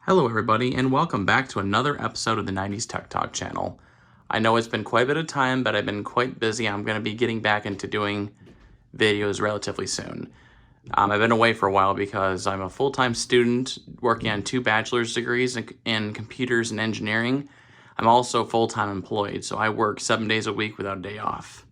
Hello everybody, and welcome back to another episode of the 90s Tech Talk channel. I know it's been quite a bit of time, but I've been quite busy. I'm going to be getting back into doing videos relatively soon. I've been away for a while because I'm a full-time student working on 2 bachelor's degrees in computers and engineering. I'm also full-time employed, so I work 7 days a week without a day off.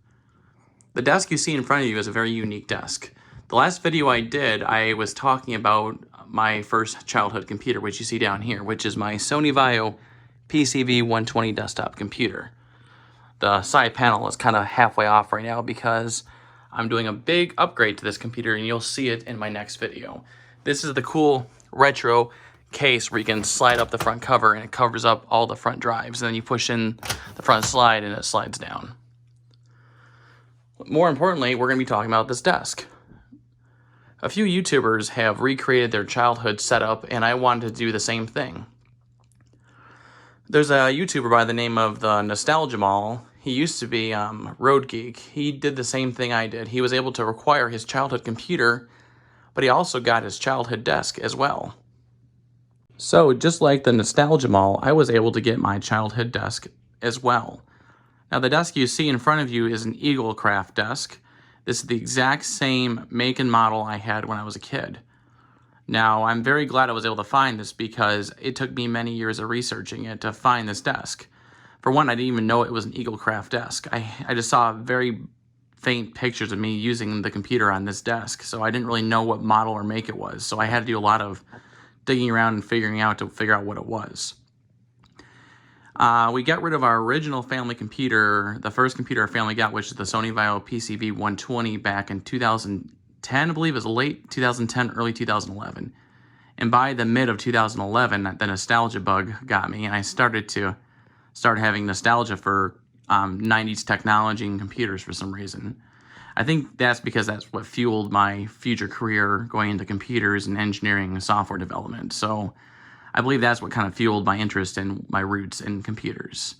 The desk you see in front of you is a very unique desk. The last video I did, I was talking about my first childhood computer, which you see down here, which is my Sony Vaio PCV-120 desktop computer. The side panel is kind of halfway off right now because I'm doing a big upgrade to this computer, and you'll see it in my next video. This is the cool retro case where you can slide up the front cover and it covers up all the front drives, and then you push in the front slide and it slides down. More importantly, we're going to be talking about this desk. A few YouTubers have recreated their childhood setup, and I wanted to do the same thing. There's a YouTuber by the name of the Nostalgia Mall. He used to be Road Geek. He did the same thing I did. He was able to acquire his childhood computer, but he also got his childhood desk as well. So just like the Nostalgia Mall, I was able to get my childhood desk as well. Now the desk you see in front of you is an Eaglecraft desk. This is the exact same make and model I had when I was a kid. Now, I'm very glad I was able to find this because it took me many years of researching it to find this desk. For one, I didn't even know it was an Eaglecraft desk. I just saw very faint pictures of me using the computer on this desk, so I didn't really know what model or make it was. So I had to do a lot of digging around and figuring out what it was. We got rid of our original family computer, the first computer our family got, which is the Sony Vaio PCV-120 back in 2010, I believe it was late 2010, early 2011. And by the mid of 2011, the nostalgia bug got me, and I started having nostalgia for 90s technology and computers for some reason. I think that's because that's what fueled my future career going into computers and engineering and software development. So I believe that's what kind of fueled my interest in my roots in computers.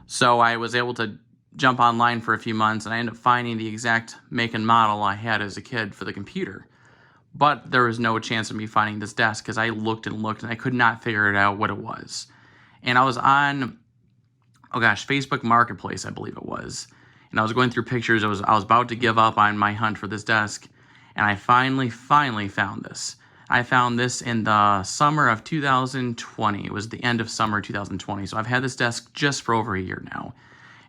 So I was able to jump online for a few months, and I ended up finding the exact make and model I had as a kid for the computer. But there was no chance of me finding this desk because I looked and looked and I could not figure it out what it was. And I was on, Facebook Marketplace, I believe it was. And I was going through pictures. I was about to give up on my hunt for this desk, and I finally found this. I found this in the summer of 2020. It was the end of summer 2020. So I've had this desk just for over a year now.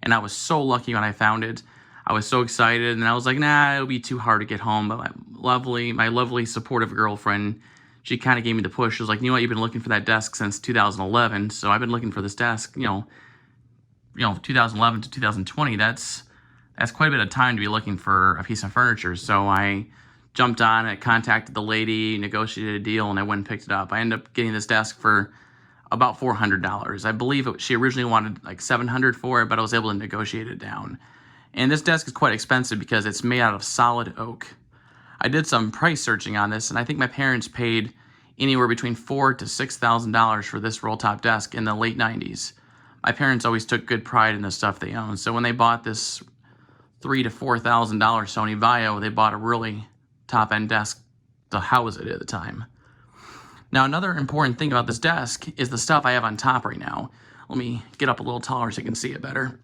And I was so lucky when I found it. I was so excited, and I was like, nah, it'll be too hard to get home. But my lovely supportive girlfriend, she kind of gave me the push. She was like, you know what, you've been looking for that desk since 2011. So I've been looking for this desk, 2011 to 2020. That's quite a bit of time to be looking for a piece of furniture. So I jumped on it, contacted the lady, negotiated a deal, and I went and picked it up. I ended up getting this desk for about $400. I believe she originally wanted like $700 for it, but I was able to negotiate it down. And this desk is quite expensive because it's made out of solid oak. I did some price searching on this, and I think my parents paid anywhere between $4,000 to $6,000 for this roll-top desk in the late 90s. My parents always took good pride in the stuff they owned, so when they bought this $3,000 to $4,000 Sony Vaio, they bought a really top-end desk to house it at the time. Now, another important thing about this desk is the stuff I have on top right now. Let me get up a little taller so you can see it better.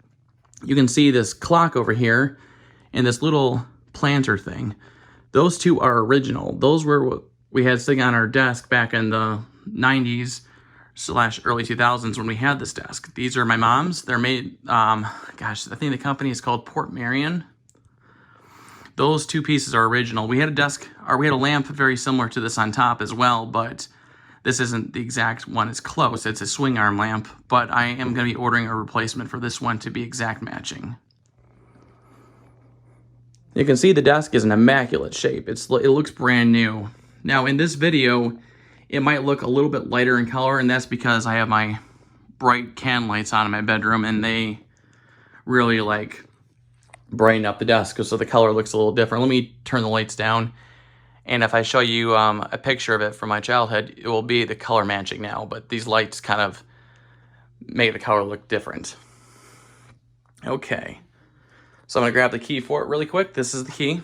You can see this clock over here and this little planter thing. Those two are original. Those were what we had sitting on our desk back in the 90s / early 2000s when we had this desk. These are my mom's. They're made, I think the company is called Port Marion. Those two pieces are original. We had a lamp very similar to this on top as well, but this isn't the exact one. It's close. It's a swing arm lamp, but I am going to be ordering a replacement for this one to be exact matching. You can see the desk is in immaculate shape. It looks brand new. Now in this video, it might look a little bit lighter in color, and that's because I have my bright can lights on in my bedroom, and they really brighten up the desk, so the color looks a little different. Let me turn the lights down, and if I show you a picture of it from my childhood, it will be the color matching now, but these lights kind of make the color look different. Okay, so I'm going to grab the key for it really quick. This is the key.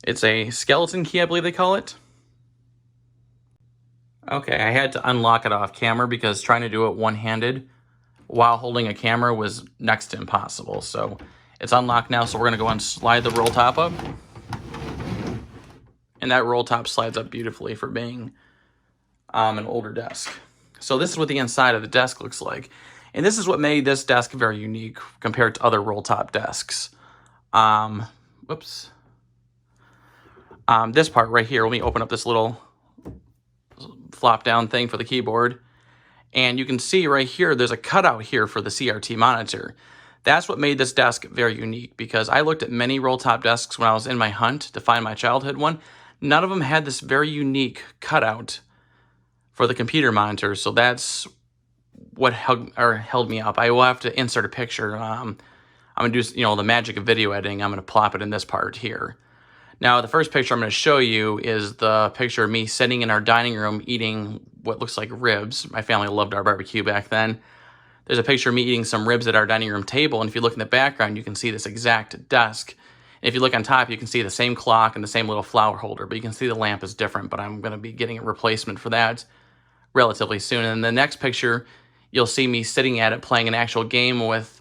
It's a skeleton key, I believe they call it. Okay, I had to unlock it off camera because trying to do it one-handed while holding a camera was next to impossible. So it's unlocked now, so we're gonna go and slide the roll top up. And that roll top slides up beautifully for being an older desk. So this is what the inside of the desk looks like. And this is what made this desk very unique compared to other roll top desks. Whoops. This part right here, let me open up this little flop down thing for the keyboard. And you can see right here, there's a cutout here for the CRT monitor. That's what made this desk very unique, because I looked at many roll top desks when I was in my hunt to find my childhood one. None of them had this very unique cutout for the computer monitor. So that's what held me up. I will have to insert a picture. I'm gonna do, the magic of video editing. I'm gonna plop it in this part here. Now, the first picture I'm going to show you is the picture of me sitting in our dining room eating what looks like ribs. My family loved our barbecue back then. There's a picture of me eating some ribs at our dining room table, and if you look in the background, you can see this exact desk. And if you look on top, you can see the same clock and the same little flower holder, but you can see the lamp is different, but I'm going to be getting a replacement for that relatively soon. And in the next picture, you'll see me sitting at it playing an actual game with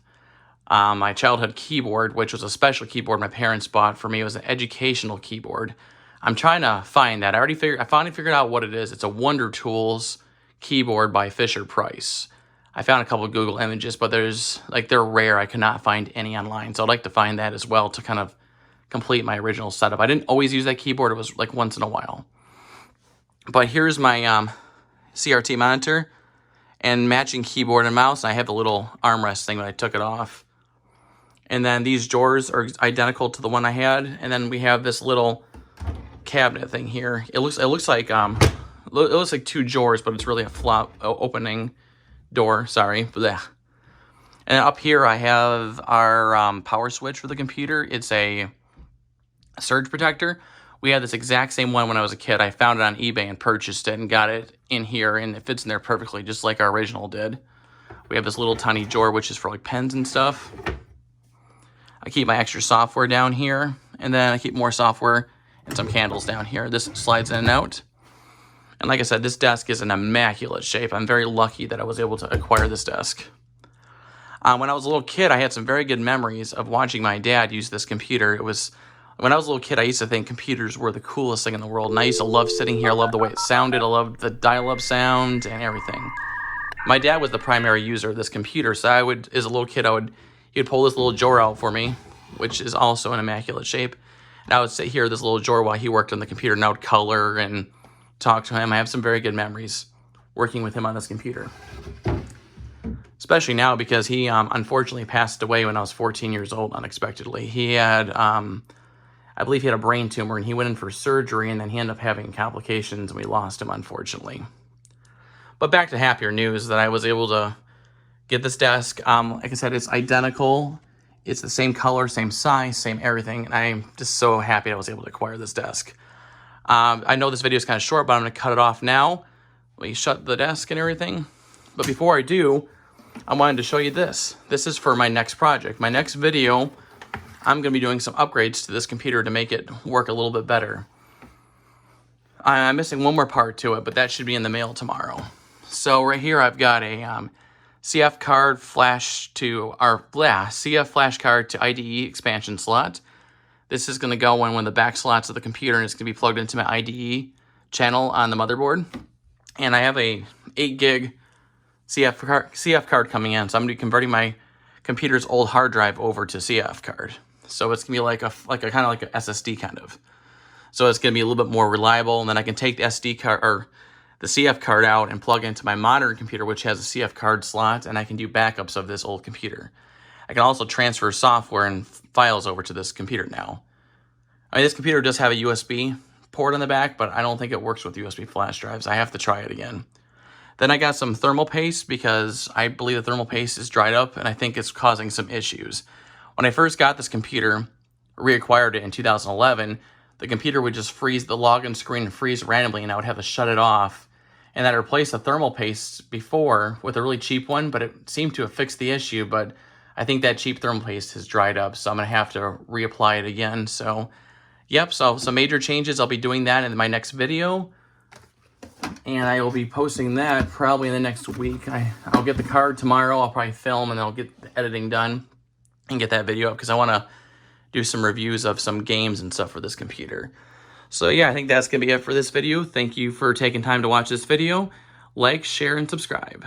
my childhood keyboard, which was a special keyboard my parents bought for me. It was an educational keyboard. I'm trying to find that. I finally figured out what it is. It's a Wonder Tools keyboard by Fisher-Price. I found a couple of Google images, but they're rare. I could not find any online. So I'd like to find that as well to kind of complete my original setup. I didn't always use that keyboard. It was like once in a while. But here's my CRT monitor and matching keyboard and mouse. I have the little armrest thing, but I took it off. And then these drawers are identical to the one I had. And then we have this little cabinet thing here. It looks like two drawers, but it's really a flop opening door. Sorry. Blech. And up here I have our power switch for the computer. It's a surge protector. We had this exact same one when I was a kid. I found it on eBay and purchased it and got it in here, and it fits in there perfectly, just like our original did. We have this little tiny drawer, which is for like pens and stuff. I keep my extra software down here, and then I keep more software and some candles down here. This slides in and out. And like I said, this desk is in immaculate shape. I'm very lucky that I was able to acquire this desk. When I was a little kid, I had some very good memories of watching my dad use this computer. When I was a little kid, I used to think computers were the coolest thing in the world, and I used to love sitting here. I loved the way it sounded. I loved the dial-up sound and everything. My dad was the primary user of this computer, so as a little kid, he'd pull this little drawer out for me, which is also in immaculate shape. And I would sit here, this little drawer, while he worked on the computer, and I would color and talk to him. I have some very good memories working with him on this computer. Especially now, because he unfortunately passed away when I was 14 years old unexpectedly. He had, I believe he had a brain tumor, and he went in for surgery, and then he ended up having complications, and we lost him, unfortunately. But back to happier news, that I was able to get this desk. Like I said, it's identical. It's the same color, same size, same everything, and I'm just so happy I was able to acquire this desk. I know this video is kind of short, but I'm going to cut it off now. Let me shut the desk and everything. But before I do, I wanted to show you this. This is for my next project. My next video, I'm going to be doing some upgrades to this computer to make it work a little bit better. I'm missing one more part to it, but that should be in the mail tomorrow. So right here I've got a CF card flash to our CF flash card to IDE expansion slot. This is going to go in one of the back slots of the computer, and it's going to be plugged into my IDE channel on the motherboard. And I have a 8 gig CF card coming in, so I'm going to be converting my computer's old hard drive over to CF card. So it's going to be like a kind of like an SSD kind of. So it's going to be a little bit more reliable, and then I can take the SD card or the CF card out and plug into my modern computer, which has a CF card slot, and I can do backups of this old computer. I can also transfer software and files over to this computer now. I mean, this computer does have a USB port on the back, but I don't think it works with USB flash drives. I have to try it again. Then I got some thermal paste because I believe the thermal paste is dried up, and I think it's causing some issues. When I first got this computer, reacquired it in 2011, the computer would just freeze, the login screen freeze randomly, and I would have to shut it off. And I replaced the thermal paste before with a really cheap one, but it seemed to have fixed the issue, but I think that cheap thermal paste has dried up, so I'm going to have to reapply it again. So, yep, so some major changes. I'll be doing that in my next video. and I will be posting that probably in the next week. I'll get the card tomorrow. I'll probably film, and then I'll get the editing done and get that video up because I want to do some reviews of some games and stuff for this computer. So yeah, I think that's going to be it for this video. Thank you for taking time to watch this video. Like, share, and subscribe.